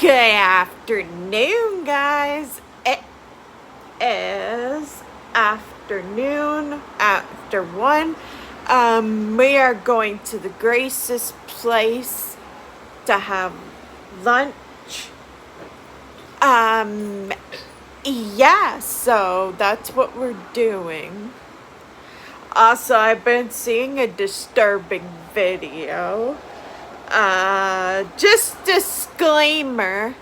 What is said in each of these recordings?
Good afternoon, guys. It is afternoon after 1. We are going to the Grace's place to have lunch. Yeah, so that's what we're doing. Also, I've been seeing a disturbing video. Just disclaimer.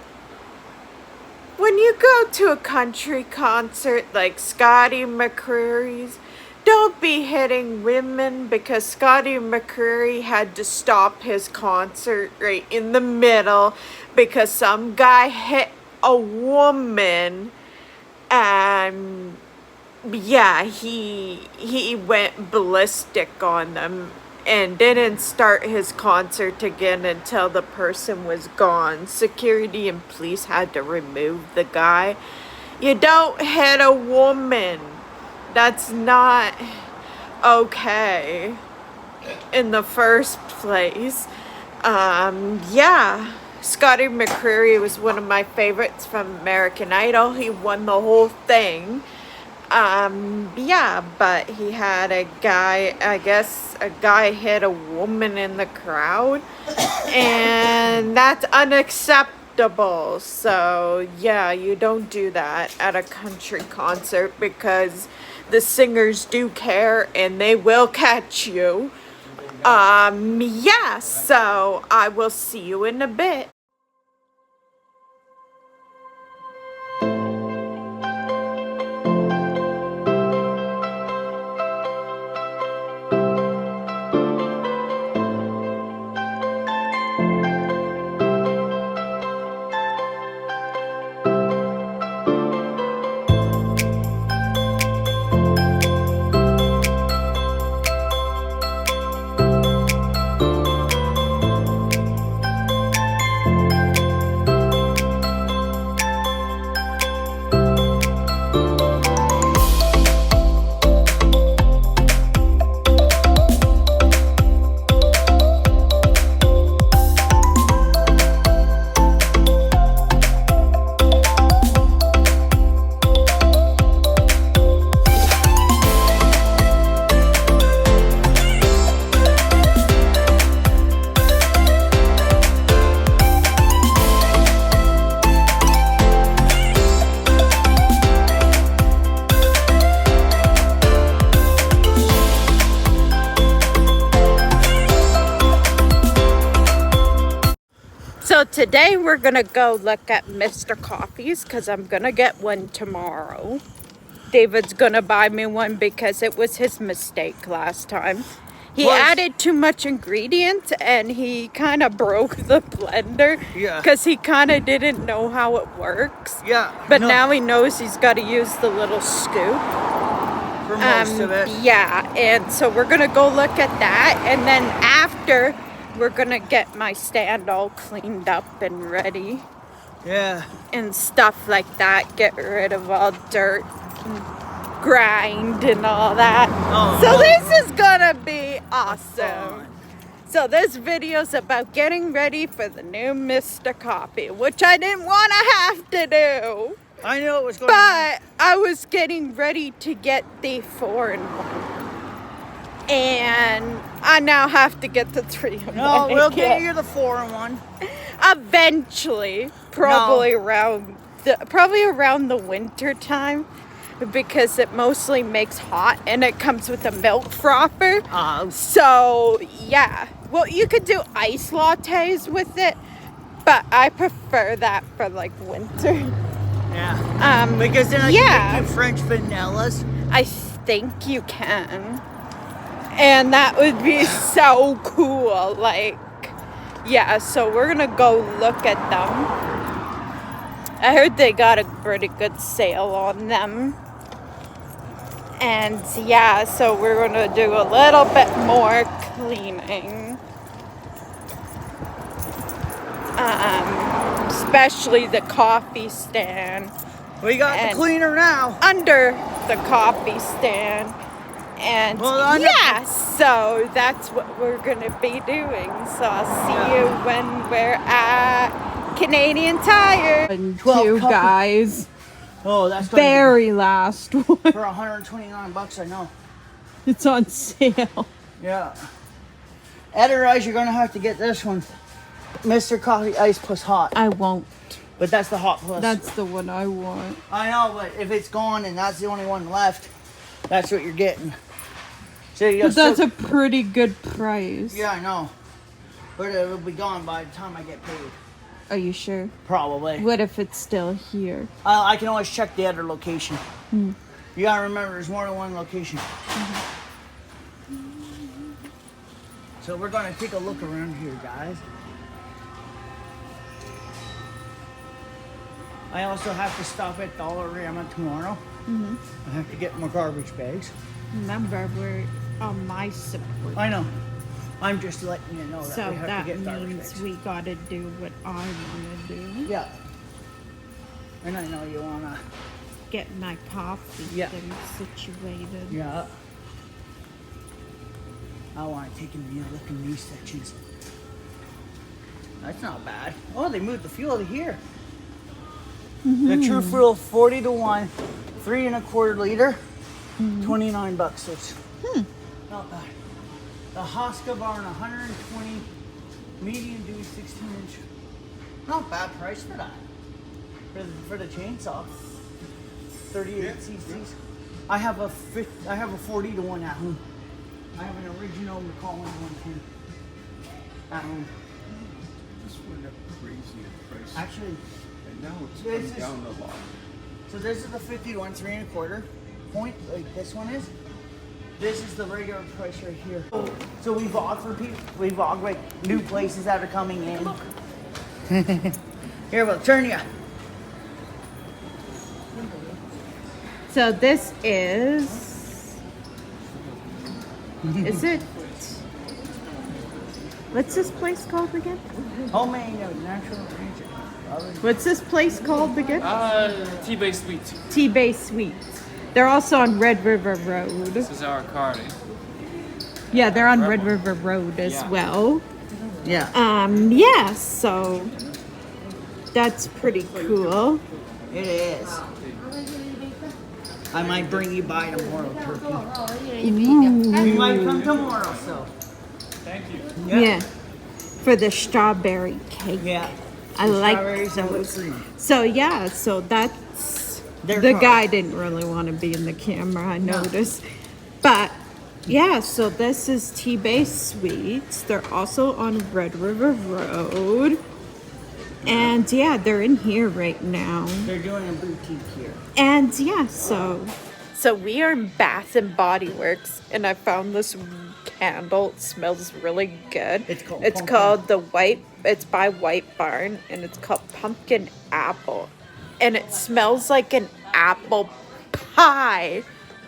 When you go to a country concert like Scotty McCreery's, don't be hitting women, because Scotty McCreery had to stop his concert right in the middle because some guy hit a woman, and yeah, he went ballistic on them and didn't start his concert again until the person was gone. Security and police had to remove the guy. You don't hit a woman. That's not okay in the first place. Yeah. Scotty McCreery was one of my favorites from American Idol. He won the whole thing. Yeah, but he had a guy, I guess a guy hit a woman in the crowd, and that's unacceptable. So yeah, you don't do that at a country concert, because the singers do care and they will catch you. Yeah, so I will see you in a bit. So today we're gonna go look at Mr. Coffee's, because I'm gonna get one tomorrow. David's gonna buy me one because it was his mistake last time. He added too much ingredients and he kind of broke the blender. Yeah. Because he kind of didn't know how it works. Yeah. But now he knows he's got to use the little scoop. For most of it. Yeah, and so we're gonna go look at that, and then after, we're gonna get my stand all cleaned up and ready. Yeah. And stuff like that. Get rid of all dirt and grind and all that. Oh, so no. this is gonna be awesome. So this video's about getting ready for the new Mr. Coffee, which I didn't want to have to do. I know it was going to But I was getting ready to get the 4-in-1. And I now have to get the 3-in-1. No, we'll get you the 4-in-1. Eventually, probably around the winter time, because it mostly makes hot and it comes with a milk frother. So yeah, well, you could do ice lattes with it, but I prefer that for like winter. Yeah. Because then I can make you French vanillas. I think you can. And that would be so cool. Like, yeah, so we're gonna go look at them. I heard they got a pretty good sale on them. And yeah, so we're gonna do a little bit more cleaning. Especially the coffee stand. We got the cleaner now. Under the coffee stand. And yeah, so that's what we're gonna be doing. So I'll see you when we're at Canadian Tire. And 12 two cup- guys. Oh, that's gonna Very last one. be for $129, I know. It's on sale. Yeah. Otherwise, you're gonna have to get this one, Mr. Coffee Ice Plus Hot. I won't. But that's the Hot Plus. That's the one I want. I know, but if it's gone and that's the only one left, that's what you're getting. So you But that's a pretty good price. Yeah, I know. But it'll be gone by the time I get paid. Are you sure? Probably. What if it's still here? I can always check the other location. You gotta remember, there's more than one location. So we're gonna take a look around here, guys. I also have to stop at GRWM tomorrow. I have to get my garbage bags. Remember, we're on my support. I know. I'm just letting you know that So we have that to get garbage means bags. we gotta do what I wanna do. Yeah. And I know you wanna. Get my coffee thing situated. Yeah. I wanna take a look in these sections. That's not bad. Oh, they moved the fuel to here. The True Fuel 40 to 1, 3 1/4 liter, $29. So it's not bad. The Husqvarna 120 medium duty 16-inch. Not bad price for that. For the chainsaw. 38 cc's. I have a 40 to 1 at home. I have an original McCollum 110 at home. This went up crazy in price. Actually, And now it's come down a lot. so this is the 50 to 1, 3 1/4 point, like this one is. This is the regular price right here. So we vlog for people. We vlog like new places that are coming in. Here, we'll turn you. So this is it, what's this place called again? Homemade natural creature. What's this place called again? T-Base Sweet. T-Base Sweets. They're also on Red River Road. This is our card. Yeah, they're on Red River Road as Yeah. well. Yeah. Yeah, so that's pretty cool. It is. I might bring you by tomorrow, Turkey. We might come tomorrow, so. Thank you. Yeah. For the strawberry cake. Yeah. I like Strawberries and whipped those. cream. So yeah, so that's Their the car. guy didn't really want to be in the camera, I noticed. But yeah, so this is T-Base Sweets. They're also on Red River Road. And yeah, they're in here right now. They're doing a boutique here. And yeah, so we are in Bath and Body Works, and I found this candle. It smells really good. It's called pumpkin. It's by White Barn, and it's called Pumpkin Apple. And it smells like an apple pie.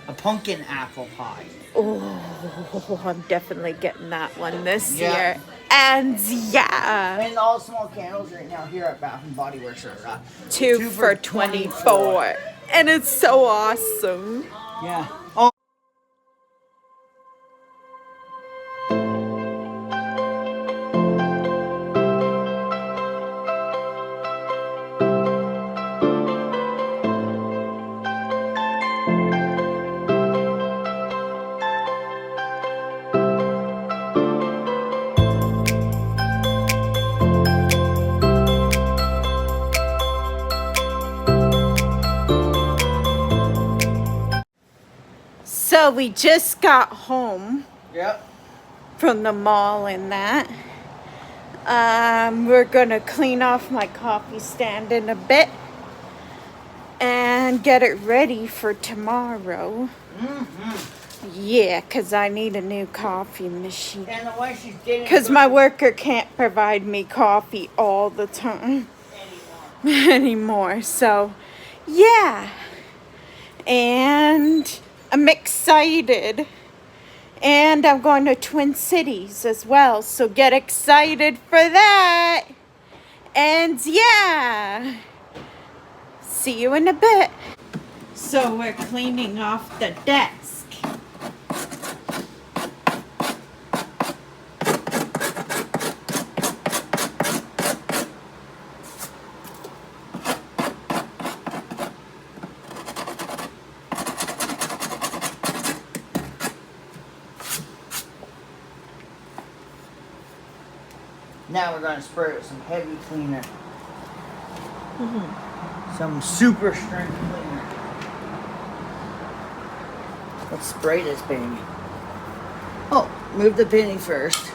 A pumpkin apple pie. Oh, I'm definitely getting that one this Yeah. year. And yeah, And all small candles right now here at Bath and Body Works are two for 24. And it's so awesome. Yeah. Oh. So we just got home Yep. from the mall and that. We're gonna clean off my coffee stand in a bit and get it ready for tomorrow. Yeah, because I need a new coffee machine. And the way she's getting Because my worker can't provide me coffee all the time anymore. So, yeah. And I'm excited. And I'm going to Twin Cities as well. So get excited for that. And yeah. See you in a bit. So we're cleaning off the desk. Now we're going to spray it with some heavy cleaner. Some super strength cleaner. Let's spray this baby. Oh, move the penny first.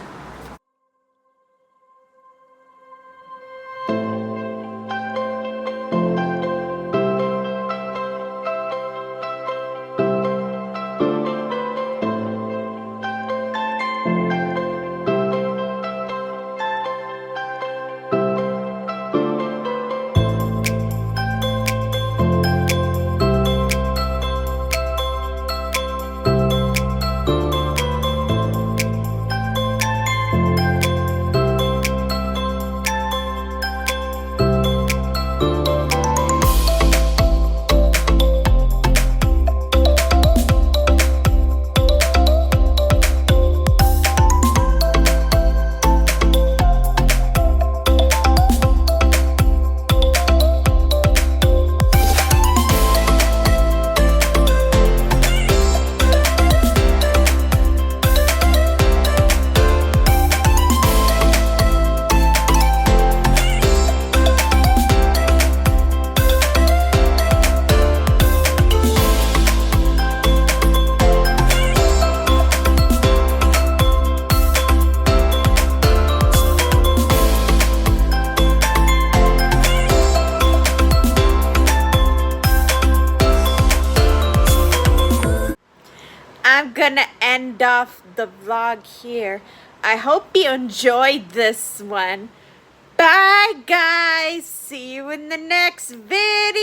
I'm gonna end off the vlog here. I hope you enjoyed this one. Bye guys, see you in the next video.